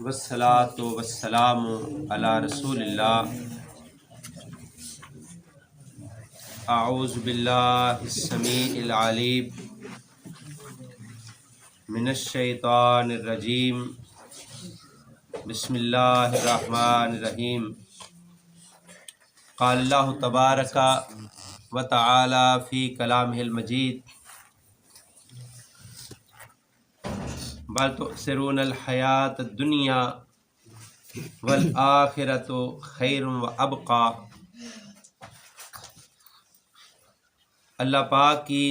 والصلاة والسلام علی رسول اللہ۔ اعوذ باللہ السمیع العلیم من الشیطان الرجیم، بسم اللہ الرحمن الرحیم۔ قال اللہ تبارک و تعالی فی کلامہ المجید، بل تؤثرون الحیاۃ الدنیا والآخرۃ خیر وابقی۔ اللہ پاک کی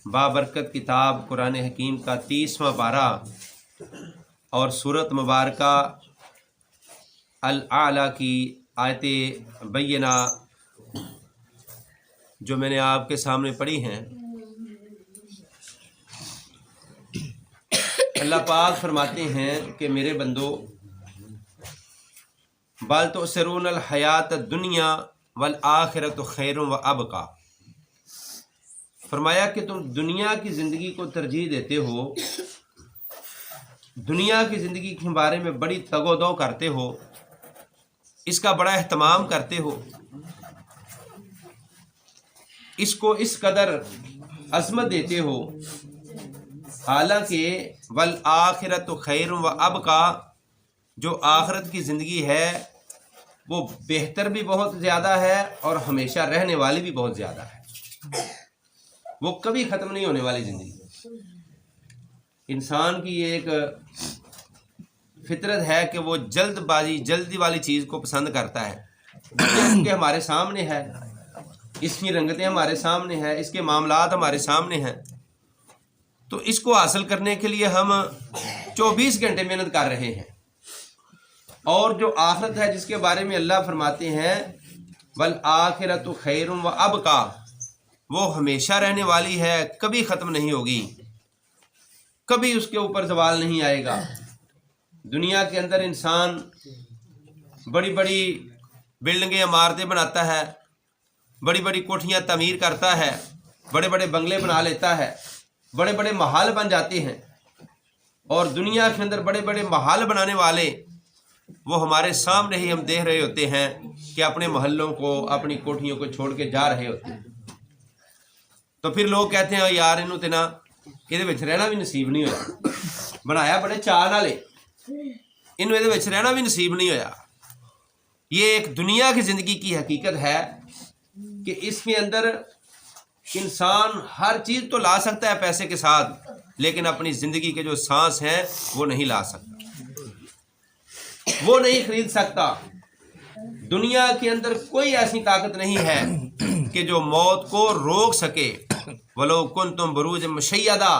بابرکت کتاب قرآن حکیم کا 30واں پارہ اور سورت مبارکہ الاعلیٰ کی آیت بینہ جو میں نے آپ کے سامنے پڑھی ہیں، اللہ پاک فرماتے ہیں کہ میرے بندو، بل تؤثرون الحیات الدنیا والآخرۃ خیر وابقی، فرمایا کہ تم دنیا کی زندگی کو ترجیح دیتے ہو، دنیا کی زندگی کے بارے میں بڑی تگ و دو کرتے ہو، اس کا بڑا اہتمام کرتے ہو، اس کو اس قدر عظمت دیتے ہو، حالانکہ والآخرۃ خیر وابقی، جو آخرت کی زندگی ہے وہ بہتر بھی بہت زیادہ ہے اور ہمیشہ رہنے والی بھی بہت زیادہ ہے، وہ کبھی ختم نہیں ہونے والی زندگی۔ انسان کی ایک فطرت ہے کہ وہ جلدی والی چیز کو پسند کرتا ہے، کہ ہمارے سامنے ہے، اس کی رنگتیں ہمارے سامنے ہیں، اس کے معاملات ہمارے سامنے ہیں، تو اس کو حاصل کرنے کے لیے ہم 24 گھنٹے محنت کر رہے ہیں۔ اور جو آخرت ہے جس کے بارے میں اللہ فرماتے ہیں والآخرۃ خیر وابقی، وہ ہمیشہ رہنے والی ہے، کبھی ختم نہیں ہوگی، کبھی اس کے اوپر زوال نہیں آئے گا۔ دنیا کے اندر انسان بڑی بڑی بلڈنگیں عمارتیں بناتا ہے، بڑی بڑی کوٹھیاں تعمیر کرتا ہے، بڑے بڑے بنگلے بنا لیتا ہے، بڑے بڑے محال بن جاتے ہیں، اور دنیا کے اندر بڑے بڑے محال بنانے والے وہ ہمارے سامنے ہی ہم دیکھ رہے ہوتے ہیں کہ اپنے محلوں کو، اپنی کوٹھیوں کو چھوڑ کے جا رہے ہوتے ہیں۔ تو پھر لوگ کہتے ہیں یار انہوں تے نا یہ رہنا بھی نصیب نہیں ہویا، بنایا بڑے چاہ نالے، انہوں یہ رہنا بھی نصیب نہیں ہویا۔ یہ ایک دنیا کی زندگی کی حقیقت ہے کہ اس کے اندر انسان ہر چیز تو لا سکتا ہے پیسے کے ساتھ، لیکن اپنی زندگی کے جو سانس ہیں وہ نہیں لا سکتا، وہ نہیں خرید سکتا۔ دنیا کے اندر کوئی ایسی طاقت نہیں ہے کہ جو موت کو روک سکے۔ وَلَوْ كُنْتُمْ بُرُوجًا مُشَيَّدًا،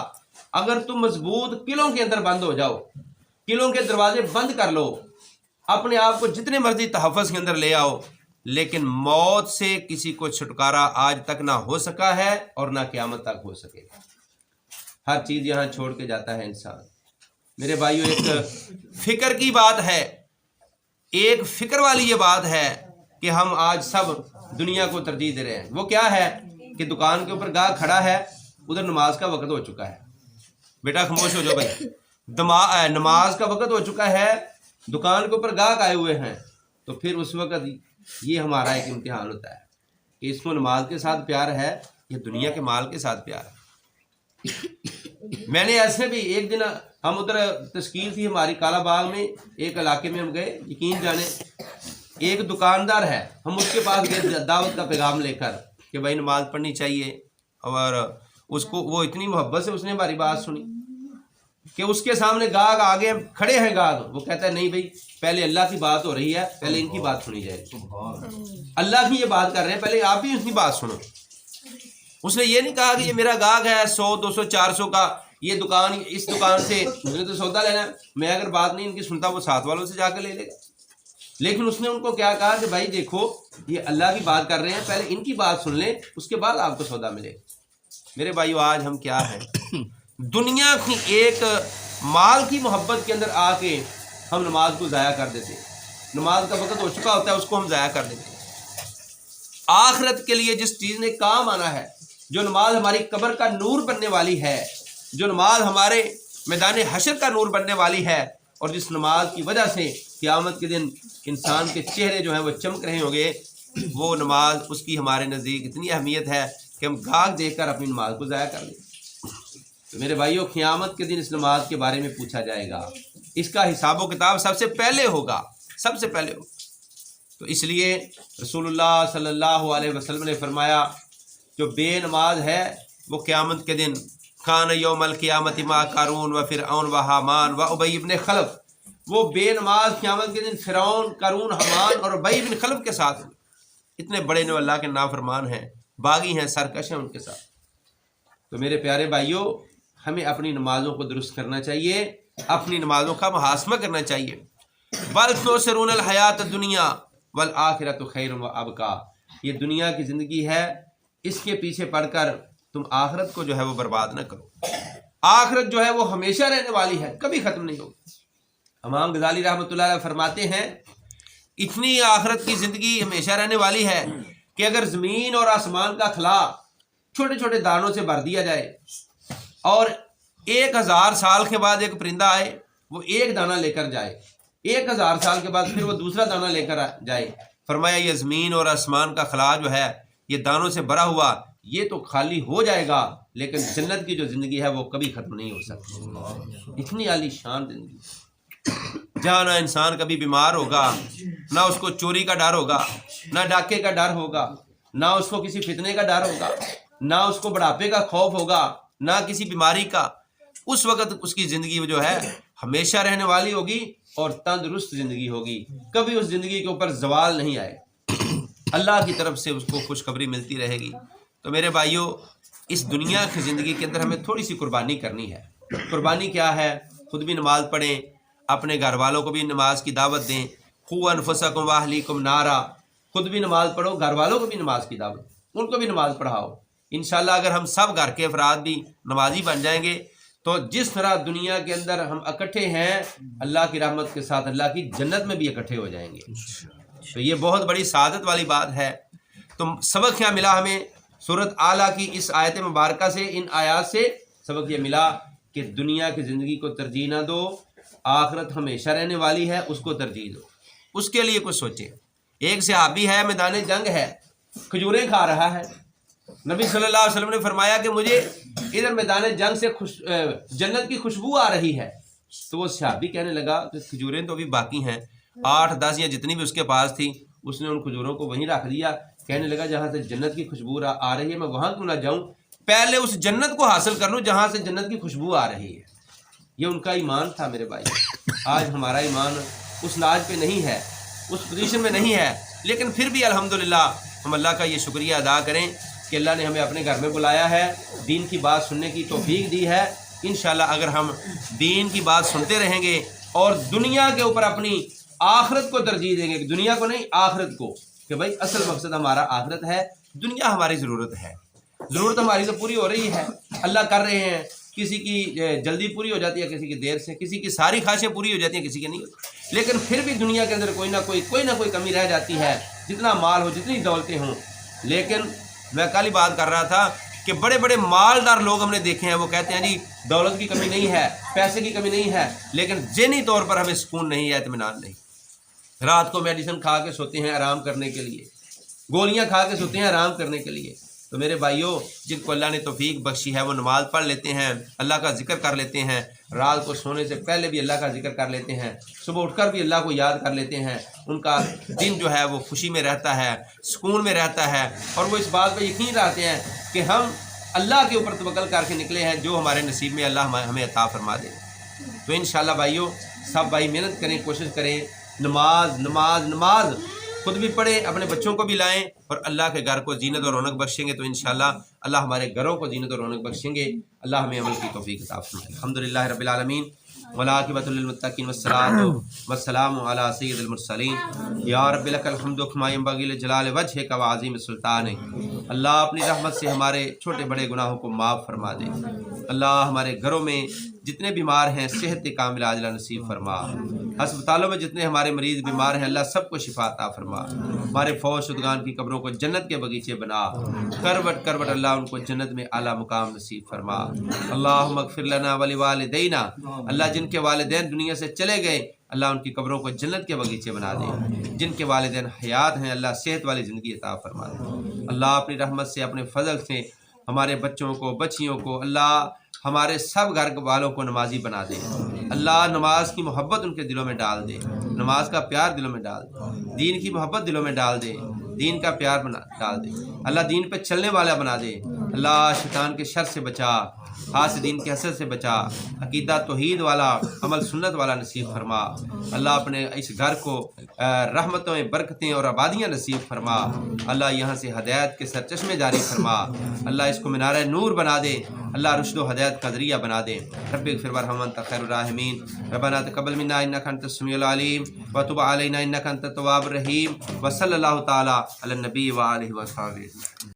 اگر تم مضبوط قلعوں کے اندر بند ہو جاؤ، قلعوں کے دروازے بند کر لو، اپنے آپ کو جتنے مرضی تحفظ کے اندر لے آؤ، لیکن موت سے کسی کو چھٹکارا آج تک نہ ہو سکا ہے اور نہ قیامت تک ہو سکے گا۔ ہر چیز یہاں چھوڑ کے جاتا ہے انسان۔ میرے بھائیو، ایک فکر کی بات ہے، ایک فکر والی یہ بات ہے کہ ہم آج سب دنیا کو ترجیح دے رہے ہیں۔ وہ کیا ہے کہ دکان کے اوپر گاہک کھڑا ہے، ادھر نماز کا وقت ہو چکا ہے، بیٹا خاموش ہو جاؤ بھائی، نماز کا وقت ہو چکا ہے، دکان کے اوپر گاہک آئے ہوئے ہیں، تو پھر اس وقت یہ ہمارا ایک امتحان ہوتا ہے کہ اس کو نماز کے ساتھ پیار ہے یا دنیا کے مال کے ساتھ پیار ہے۔ میں نے ایسے بھی ایک دن ہم ادھر تشکیل تھی ہماری کالا باغ میں، ایک علاقے میں ہم گئے، یقین جانے ایک دکاندار ہے، ہم اس کے پاس گئے دعوت کا پیغام لے کر کہ بھائی نماز پڑھنی چاہیے، اور اس کو وہ اتنی محبت سے اس نے ہماری بات سنی کہ اس کے سامنے گاہک آگے کھڑے ہیں، گاہک وہ کہتا ہے نہیں بھائی پہلے اللہ کی بات ہو رہی ہے، پہلے ان کی بات سنی جائے، اللہ کی یہ بات کر رہے ہیں، پہلے آپ ہی اس کی بات سنو۔ اس نے یہ نہیں کہا کہ یہ میرا گاہک ہے 100 200 400 کا، یہ دکان اس دکان سے مجھے تو سودا لینا ہے، میں اگر بات نہیں ان کی سنتا وہ ساتھ والوں سے جا کے لے لے گا۔ لیکن اس نے ان کو کیا کہا کہ بھائی دیکھو یہ اللہ کی بات کر رہے ہیں، پہلے ان کی بات سن لیں، اس کے بعد آپ کو سودا ملے گا۔ میرے بھائیو، آج ہم کیا ہیں، دنیا کی ایک مال کی محبت کے اندر آ کے ہم نماز کو ضائع کر دیتے ہیں، نماز کا وقت ہو چکا ہوتا ہے اس کو ہم ضائع کر دیتے ہیں۔ آخرت کے لیے جس چیز نے کام آنا ہے، جو نماز ہماری قبر کا نور بننے والی ہے، جو نماز ہمارے میدان حشر کا نور بننے والی ہے، اور جس نماز کی وجہ سے قیامت کے دن انسان کے چہرے جو ہیں وہ چمک رہے ہوں گے، وہ نماز اس کی ہمارے نزدیک اتنی اہمیت ہے کہ ہم گاگ دیکھ کر اپنی نماز کو ضائع کر دیں۔ تو میرے بھائیوں، قیامت کے دن اس نماز کے بارے میں پوچھا جائے گا، اس کا حساب و کتاب سب سے پہلے ہوگا، سب سے پہلے ہوگا۔ تو اس لیے رسول اللہ صلی اللہ علیہ وسلم نے فرمایا جو بے نماز ہے وہ قیامت کے دن کان یوم القیامت ما قارون و فرعون و حامان و ابی بن خلف، وہ بے نماز قیامت کے دن فرعون، قارون، حامان اور ابی بن خلف کے ساتھ ہوئے۔ اتنے بڑے جو اللہ کے نافرمان ہیں، باغی ہیں، سرکش ہیں ان کے ساتھ۔ تو میرے پیارے بھائیوں، ہمیں اپنی نمازوں کو درست کرنا چاہیے، اپنی نمازوں کا محاسبہ کرنا چاہیے۔ بل تؤثرون الحیات الدنیا والآخرۃ خیر و ابقیٰ، یہ دنیا کی زندگی ہے، اس کے پیچھے پڑ کر تم آخرت کو جو ہے وہ برباد نہ کرو۔ آخرت جو ہے وہ ہمیشہ رہنے والی ہے، کبھی ختم نہیں ہوگی۔ امام غزالی رحمۃ اللہ علیہ فرماتے ہیں اتنی آخرت کی زندگی ہمیشہ رہنے والی ہے کہ اگر زمین اور آسمان کا خلا چھوٹے چھوٹے دانوں سے بھر دیا جائے اور 1000 سال کے بعد ایک پرندہ آئے، وہ ایک دانہ لے کر جائے، 1000 سال کے بعد پھر وہ دوسرا دانہ لے کر جائے، فرمایا یہ زمین اور آسمان کا خلا جو ہے یہ دانوں سے بھرا ہوا، یہ تو خالی ہو جائے گا، لیکن جنت کی جو زندگی ہے وہ کبھی ختم نہیں ہو سکتی۔ اتنی عالی شان زندگی جہاں نہ انسان کبھی بیمار ہوگا، نہ اس کو چوری کا ڈر ہوگا، نہ ڈاکے کا ڈر ہوگا، نہ اس کو کسی فتنے کا ڈر ہوگا، نہ اس کو بڑھاپے کا خوف ہوگا، نہ کسی بیماری کا۔ اس وقت اس کی زندگی جو ہے ہمیشہ رہنے والی ہوگی اور تندرست زندگی ہوگی، کبھی اس زندگی کے اوپر زوال نہیں آئے، اللہ کی طرف سے اس کو خوشخبری ملتی رہے گی۔ تو میرے بھائیوں، اس دنیا کی زندگی کے اندر ہمیں تھوڑی سی قربانی کرنی ہے۔ قربانی کیا ہے؟ خود بھی نماز پڑھیں، اپنے گھر والوں کو بھی نماز کی دعوت دیں۔ قوا انفسکم واہلیکم نارا، خود بھی نماز پڑھو، گھر والوں کو بھی نماز کی دعوت، ان کو بھی نماز پڑھاؤ۔ انشاءاللہ اگر ہم سب گھر کے افراد بھی نمازی بن جائیں گے تو جس طرح دنیا کے اندر ہم اکٹھے ہیں، اللہ کی رحمت کے ساتھ اللہ کی جنت میں بھی اکٹھے ہو جائیں گے۔ تو یہ بہت بڑی سعادت والی بات ہے۔ تو سبق کیا ملا ہمیں؟ سورۃ اعلیٰ کی اس آیت مبارکہ سے، ان آیات سے سبق یہ ملا کہ دنیا کی زندگی کو ترجیح نہ دو، آخرت ہمیشہ رہنے والی ہے، اس کو ترجیح دو، اس کے لیے کچھ سوچیں۔ ایک صحابی ہے، میدان جنگ ہے، کھجوریں کھا رہا ہے، نبی صلی اللہ علیہ وسلم نے فرمایا کہ مجھے ادھر میدان جنگ سے جنت کی خوشبو آ رہی ہے۔ تو وہ صحابی کہنے لگا کہ کھجوریں تو ابھی باقی ہیں، 8 10 یا جتنی بھی اس کے پاس تھی، اس نے ان کھجوروں کو وہیں رکھ دیا۔ کہنے لگا جہاں سے جنت کی خوشبو آ رہی ہے میں وہاں کیوں نہ جاؤں، پہلے اس جنت کو حاصل کر لوں جہاں سے جنت کی خوشبو آ رہی ہے۔ یہ ان کا ایمان تھا میرے بھائی۔ آج ہمارا ایمان اس لاج پہ نہیں ہے، اس پوزیشن میں نہیں ہے، لیکن پھر بھی الحمدللہ ہم اللہ کا یہ شکریہ ادا کریں کہ اللہ نے ہمیں اپنے گھر میں بلایا ہے، دین کی بات سننے کی توفیق دی ہے۔ انشاءاللہ اگر ہم دین کی بات سنتے رہیں گے اور دنیا کے اوپر اپنی آخرت کو ترجیح دیں گے، دنیا کو نہیں آخرت کو، کہ بھائی اصل مقصد ہمارا آخرت ہے، دنیا ہماری ضرورت ہے، ضرورت ہماری تو پوری ہو رہی ہے، اللہ کر رہے ہیں، کسی کی جلدی پوری ہو جاتی ہے، کسی کی دیر سے، کسی کی ساری خواہشیں پوری ہو جاتی ہیں، کسی کی نہیں، لیکن پھر بھی دنیا کے اندر کوئی نہ کوئی کمی رہ جاتی ہے، جتنا مال ہو، جتنی دولتیں ہوں۔ لیکن میں کل ہی بات کر رہا تھا کہ بڑے بڑے مالدار لوگ ہم نے دیکھے ہیں، وہ کہتے ہیں جی دولت کی کمی نہیں ہے، پیسے کی کمی نہیں ہے، لیکن ذہنی طور پر ہمیں سکون نہیں ہے، اطمینان نہیں۔ رات کو میڈیسن کھا کے سوتے ہیں آرام کرنے کے لیے، گولیاں کھا کے سوتے ہیں آرام کرنے کے لیے۔ تو میرے بھائیوں، جن کو اللہ نے توفیق بخشی ہے وہ نماز پڑھ لیتے ہیں، اللہ کا ذکر کر لیتے ہیں، رات کو سونے سے پہلے بھی اللہ کا ذکر کر لیتے ہیں، صبح اٹھ کر بھی اللہ کو یاد کر لیتے ہیں، ان کا دن جو ہے وہ خوشی میں رہتا ہے، سکون میں رہتا ہے، اور وہ اس بات پہ یقین رکھتے ہیں کہ ہم اللہ کے اوپر توکل کر کے نکلے ہیں، جو ہمارے نصیب میں اللہ ہمیں عطا فرما دے۔ تو انشاءاللہ بھائیوں، سب بھائی محنت کریں، کوشش کریں، نماز نماز نماز خود بھی پڑھیں، اپنے بچوں کو بھی لائیں، اور اللہ کے گھر کو زینت اور رونق بخشیں گے تو انشاءاللہ اللہ ہمارے گھروں کو زینت اور رونق بخشیں گے۔ اللہ ہمیں عمل کی توفیق عطا فرمائے۔ الحمدللہ رب العالمین والعاقبۃ للمتقین والصلاۃ والسلام علی سید المرسلین۔ یا رب لک الحمد کما ینبغی لجلال وجہک وعظیم سلطانک۔ اللہ اپنی رحمت سے ہمارے چھوٹے بڑے گناہوں کو معاف فرما دے۔ اللہ ہمارے گھروں میں جتنے بیمار ہیں صحت کاملہ عاجلہ نصیب فرما، ہسپتالوں میں جتنے ہمارے مریض بیمار ہیں اللہ سب کو شفا عطا فرما، ہمارے فوت شدگان کی قبروں کو جنت کے بغیچے بنا، کروٹ کروٹ اللہ ان کو جنت میں اعلیٰ مقام نصیب فرما۔ اللہم اغفر لنا ولوالدینا، اللہ جن کے والدین دنیا سے چلے گئے اللہ ان کی قبروں کو جنت کے بغیچے بنا دے، جن کے والدین حیات ہیں اللہ صحت والی زندگی عطا فرما دے۔ اللہ اپنی رحمت سے اپنے فضل سے ہمارے بچوں کو بچیوں کو اللہ ہمارے سب گھر والوں کو نمازی بنا دے، اللہ نماز کی محبت ان کے دلوں میں ڈال دے، نماز کا پیار دلوں میں ڈال دے، دین کی محبت دلوں میں ڈال دے، دین کا پیار ڈال دے، اللہ دین پہ چلنے والا بنا دے، اللہ شیطان کے شر سے بچا، حاسدین کے حسد سے بچا، عقیدہ توحید والا عمل سنت والا نصیب فرما، اللہ اپنے اس گھر کو رحمتوں برکتیں اور آبادیاں نصیب فرما، اللہ یہاں سے ہدایت کے سر چشمے جاری فرما، اللہ اس کو مینار نور بنا دے، اللہ رشد و ہدایت کا ذریعہ بنا دے۔ رب اغفر وارحم وانت خیر الراحمین، ربنا تقبل منا انک انت السمیع العلیم وتب علینا انک انت التواب الرحیم، وصلی اللہ تعالی علی النبی وآلہ وصحبہ۔